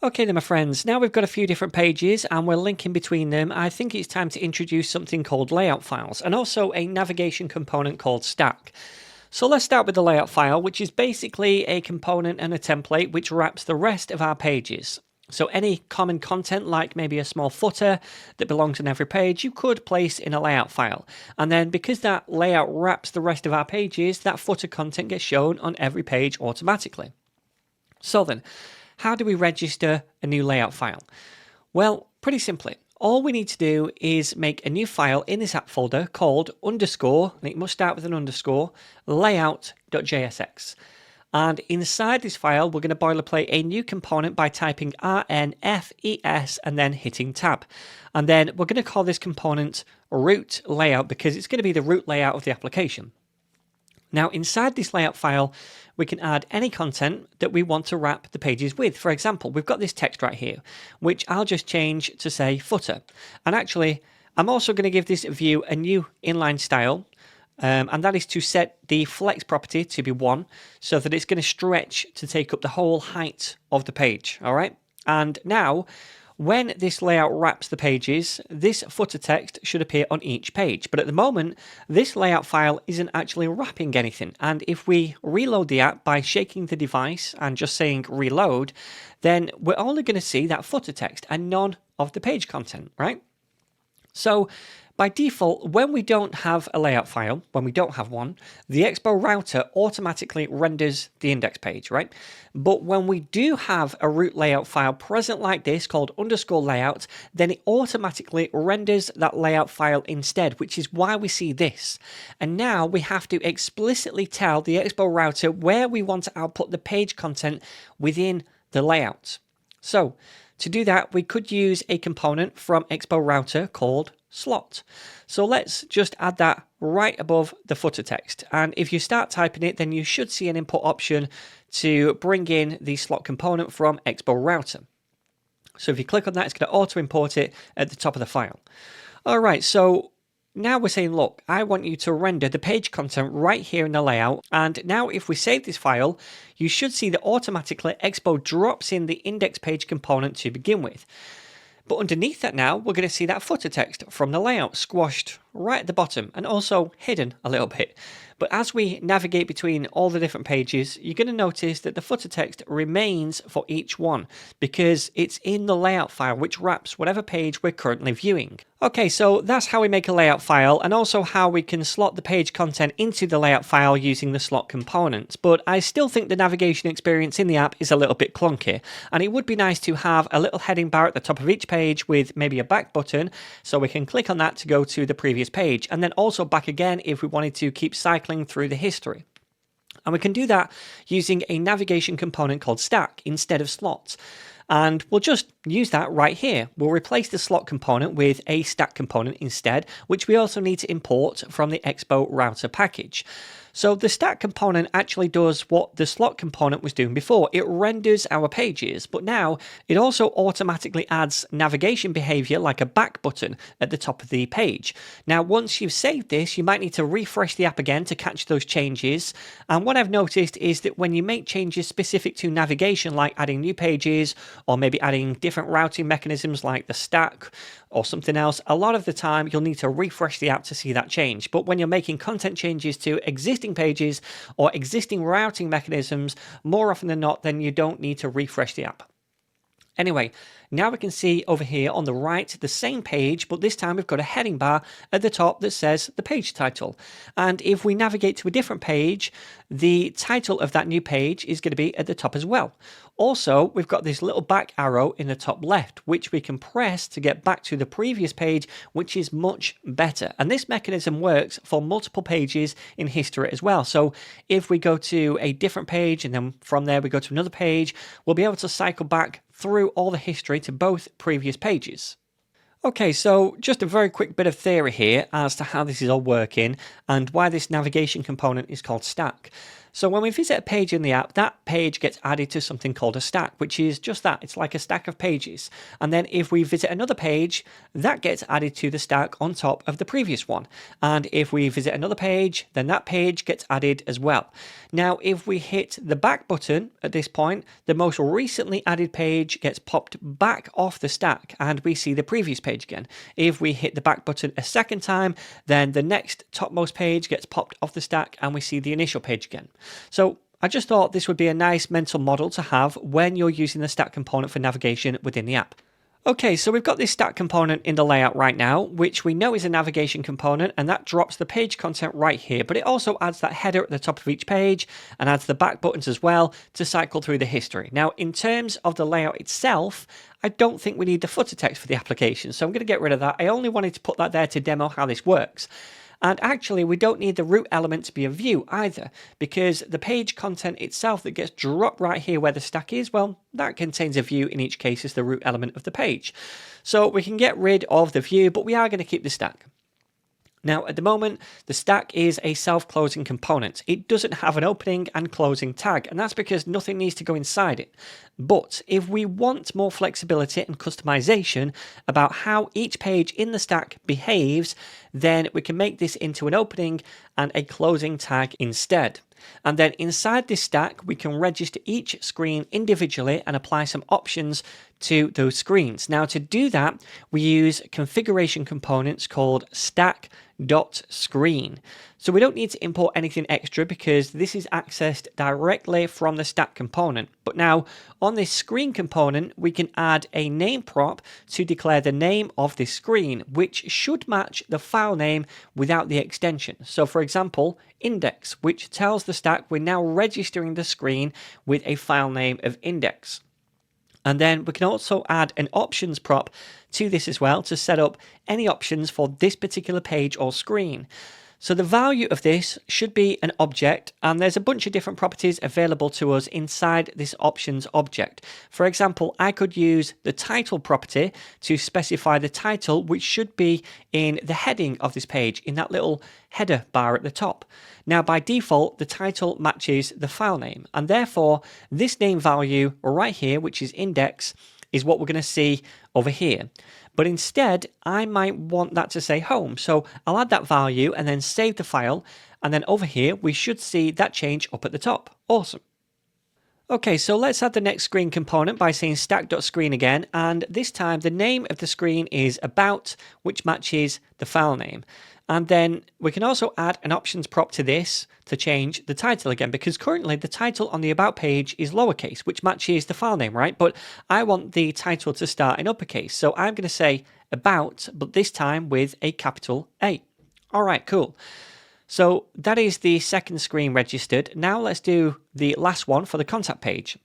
Okay then my friends, now we've got a few different pages and we're linking between them. I think it's time to introduce something called layout files and also a navigation component called stack. So let's start with the layout file, which is basically a component and a template which wraps the rest of our pages. So any common content, like maybe a small footer that belongs on every page, you could place in a layout file. And then because that layout wraps the rest of our pages, that footer content gets shown on every page automatically. So then, how do we register a new layout file? Well, pretty simply. All we need to do is make a new file in this app folder called underscore, and it must start with an underscore, layout.jsx. And inside this file, we're going to boilerplate a new component by typing rnfes and then hitting tab. And then we're going to call this component root layout because it's going to be the root layout of the application. Now, inside this layout file, we can add any content that we want to wrap the pages with. For example, we've got this text right here, which I'll just change to say footer. And actually, I'm also going to give this view a new inline style, and that is to set the flex property to be 1, so that it's going to stretch to take up the whole height of the page. All right. And now, when this layout wraps the pages, this footer text should appear on each page. But at the moment, this layout file isn't actually wrapping anything. And if we reload the app by shaking the device and just saying reload, then we're only going to see that footer text and none of the page content, right? So by default, when we don't have a layout file, when we don't have one, the Expo router automatically renders the index page, right? But when we do have a root layout file present like this called underscore layout, then it automatically renders that layout file instead, which is why we see this. And now we have to explicitly tell the Expo router where we want to output the page content within the layout. So to do that, we could use a component from Expo router called slot. So let's just add that right above the footer text. And if you start typing it, then you should see an input option to bring in the slot component from Expo router. So if you click on that, it's going to auto import it at the top of the file. All right, so now we're saying, look, I want you to render the page content right here in the layout. And now if we save this file, you should see that automatically Expo drops in the index page component to begin with. But underneath that now, we're going to see that footer text from the layout squashed right at the bottom and also hidden a little bit. But as we navigate between all the different pages, you're going to notice that the footer text remains for each one because it's in the layout file, which wraps whatever page we're currently viewing. Okay, so that's how we make a layout file and also how we can slot the page content into the layout file using the slot components. But I still think the navigation experience in the app is a little bit clunky, and it would be nice to have a little heading bar at the top of each page with maybe a back button so we can click on that to go to the previous page, and then also back again if we wanted to keep cycling through the history. And we can do that using a navigation component called stack instead of slots. And we'll just use that right here. We'll replace the slot component with a stack component instead, which we also need to import from the Expo router package. So the stack component actually does what the slot component was doing before. It renders our pages, but now it also automatically adds navigation behavior like a back button at the top of the page. Now, once you've saved this, you might need to refresh the app again to catch those changes. And what I've noticed is that when you make changes specific to navigation, like adding new pages, or maybe adding different routing mechanisms like the stack or something else, a lot of the time you'll need to refresh the app to see that change. But when you're making content changes to existing pages or existing routing mechanisms, more often than not, then you don't need to refresh the app. Anyway, now we can see over here on the right the same page, but this time we've got a heading bar at the top that says the page title. And if we navigate to a different page, the title of that new page is going to be at the top as well. Also, we've got this little back arrow in the top left, which we can press to get back to the previous page, which is much better. And this mechanism works for multiple pages in history as well. So if we go to a different page and then from there we go to another page, we'll be able to cycle back through all the history to both previous pages. Okay, so just a very quick bit of theory here as to how this is all working and why this navigation component is called stack. So when we visit a page in the app, that page gets added to something called a stack, which is just that. It's like a stack of pages. And then if we visit another page, that gets added to the stack on top of the previous one. And if we visit another page, then that page gets added as well. Now, if we hit the back button at this point, the most recently added page gets popped back off the stack and we see the previous page again. If we hit the back button a second time, then the next topmost page gets popped off the stack and we see the initial page again. So I just thought this would be a nice mental model to have when you're using the stack component for navigation within the app. Okay, so we've got this stack component in the layout right now, which we know is a navigation component, and that drops the page content right here, but it also adds that header at the top of each page and adds the back buttons as well to cycle through the history. Now, in terms of the layout itself, I don't think we need the footer text for the application, so I'm going to get rid of that. I only wanted to put that there to demo how this works. And actually, we don't need the root element to be a view either, because the page content itself that gets dropped right here where the stack is, well, that contains a view in each case as the root element of the page. So we can get rid of the view, but we are going to keep the stack. Now, at the moment, the stack is a self-closing component. It doesn't have an opening and closing tag, and that's because nothing needs to go inside it. But if we want more flexibility and customization about how each page in the stack behaves, then we can make this into an opening and a closing tag instead. And then inside this stack, we can register each screen individually and apply some options to those screens. Now, to do that, we use configuration components called stack.screen. So we don't need to import anything extra because this is accessed directly from the stack component. But now on this screen component, we can add a name prop to declare the name of this screen, which should match the file name without the extension. So for example, index, which tells the stack we're now registering the screen with a file name of index. And then we can also add an options prop to this as well to set up any options for this particular page or screen. So the value of this should be an object, and there's a bunch of different properties available to us inside this options object. For example, I could use the title property to specify the title, which should be in the heading of this page, in that little header bar at the top. Now, by default, the title matches the file name, and therefore this name value right here, which is index, is what we're going to see over here. But instead, I might want that to say home. So I'll add that value and then save the file. And then over here, we should see that change up at the top. Awesome. Okay, so let's add the next screen component by saying stack.screen again. And this time, the name of the screen is about, which matches the file name. And then we can also add an options prop to this to change the title again, because currently the title on the about page is lowercase, which matches the file name, right? But I want the title to start in uppercase. So I'm going to say about, but this time with a capital A. All right, cool. So that is the second screen registered. Now let's do the last one for the contact page.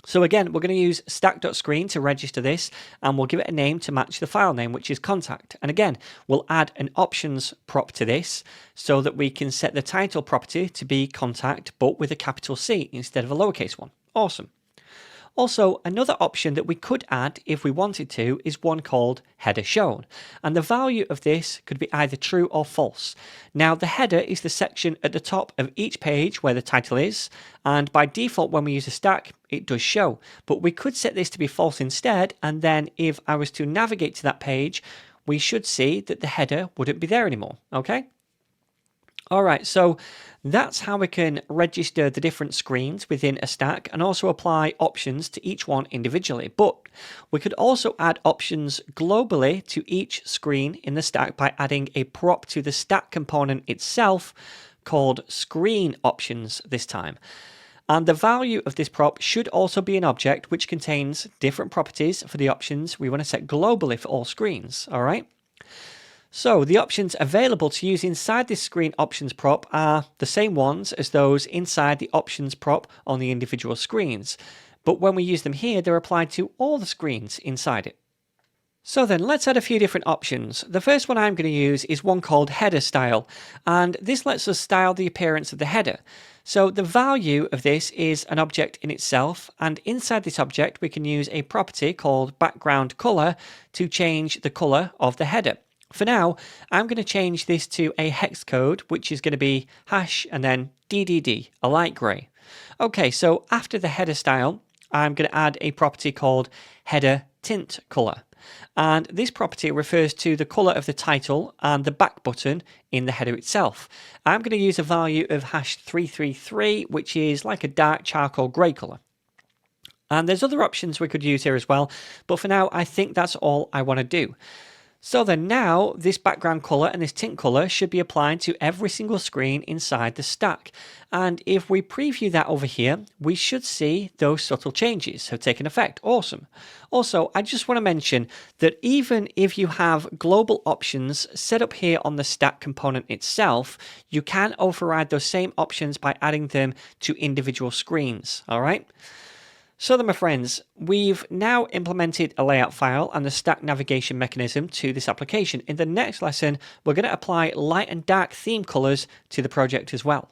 So again, we're going to use stack.screen to register this, and we'll give it a name to match the file name, which is contact. And again, we'll add an options prop to this so that we can set the title property to be contact, but with a capital C instead of a lowercase one. Awesome. Also, another option that we could add if we wanted to is one called header shown. And the value of this could be either true or false. Now, the header is the section at the top of each page where the title is. And by default, when we use a stack, it does show. But we could set this to be false instead. And then if I was to navigate to that page, we should see that the header wouldn't be there anymore. Okay? All right, so that's how we can register the different screens within a stack and also apply options to each one individually. But we could also add options globally to each screen in the stack by adding a prop to the stack component itself called screen options this time. And the value of this prop should also be an object which contains different properties for the options we want to set globally for all screens, all right? So the options available to use inside this screen options prop are the same ones as those inside the options prop on the individual screens. But when we use them here, they're applied to all the screens inside it. So then let's add a few different options. The first one I'm going to use is one called header style, and this lets us style the appearance of the header. So the value of this is an object in itself, and inside this object we can use a property called background color to change the color of the header. For now, I'm going to change this to a hex code, which is going to be hash and then DDD, a light gray. Okay, so after the header style, I'm going to add a property called header tint color. And this property refers to the color of the title and the back button in the header itself. I'm going to use a value of hash 333, which is like a dark charcoal gray color. And there's other options we could use here as well, but for now, I think that's all I want to do. So then now this background color and this tint color should be applied to every single screen inside the stack. And if we preview that over here, we should see those subtle changes have taken effect. Awesome. Also, I just want to mention that even if you have global options set up here on the stack component itself, you can override those same options by adding them to individual screens. All right. So then, my friends, we've now implemented a layout file and the stack navigation mechanism to this application. In the next lesson, we're going to apply light and dark theme colors to the project as well.